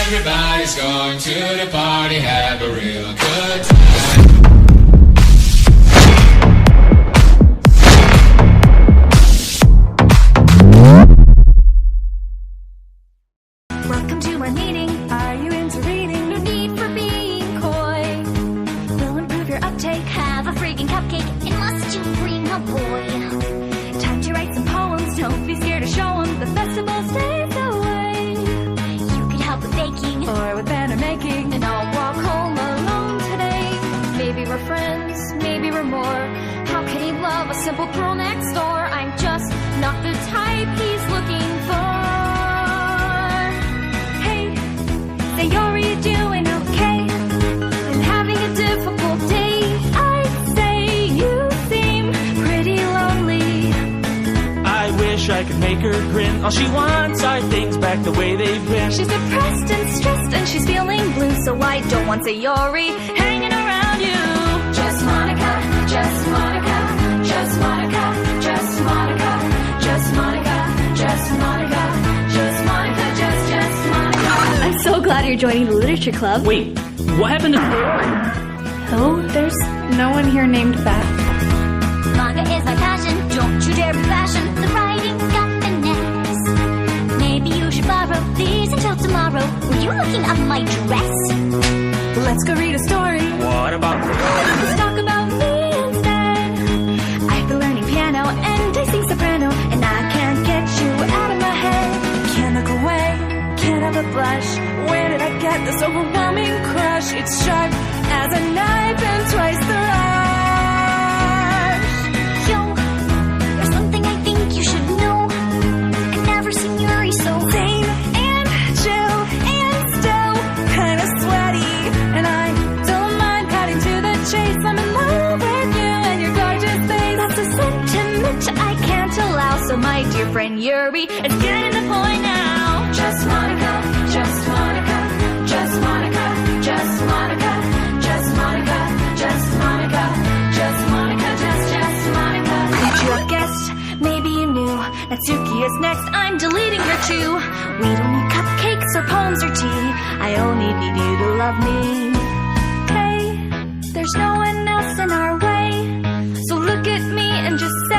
Everybody's going to the party, have a real good time. Welcome to our meeting. Are you into reading? No need for being coy. We'll improve your uptake. Have a freaking cupcake. And must you bring a boy? Time to write some poems. Don't be scared to show them. The festival stays away. You could help with baking or with banner making. And I'll walk home alone today. Maybe we're friends. Maybe we're more. How can he love a simple girl next door? I'm just not the type he's looking for. Say, are you doing okay? I'm having a difficult day. I'd say you seem pretty lonely. I wish I could make her grin. All she wants are things back the way they've been. She's depressed and stressed and she's feeling blue. So I don't want Sayori hanging around you. Just Monica, just Monica, just Monica, just Monica, just Monica, just Monica, just Monica, just Monica. I'm so glad you're joining the literature club. Wait, what happened to... Oh, there's no one here named that. Manga is my passion. Don't you dare be fashion. The writing's got finesse. Maybe you should borrow these until tomorrow. Were you looking at my dress? Let's go read a story. What about... Let's talk about me instead. I've been learning piano and I sing soprano, and I can't get you out of my head. Can't look away, can't help but blush. Where did I get this overwhelming crush? It's sharp as a knife and twice the rush. Yo, there's something I think you should know. I've never seen Yuri so sane and chill and still kind of sweaty. And I don't mind cutting to the chase. I'm in love with you and your gorgeous face. That's a sentiment I can't allow. So my dear friend Yuri, it's getting to the point now. Just Monica, just Monica, just Monica, just Monica, just Monica, just Monica, just Monica, just Monica. Did you have guessed? Maybe you knew. Natsuki is next, I'm deleting her too. We don't need cupcakes or poems or tea. I only need you to love me. Hey, there's no one else in our way. So look at me and just say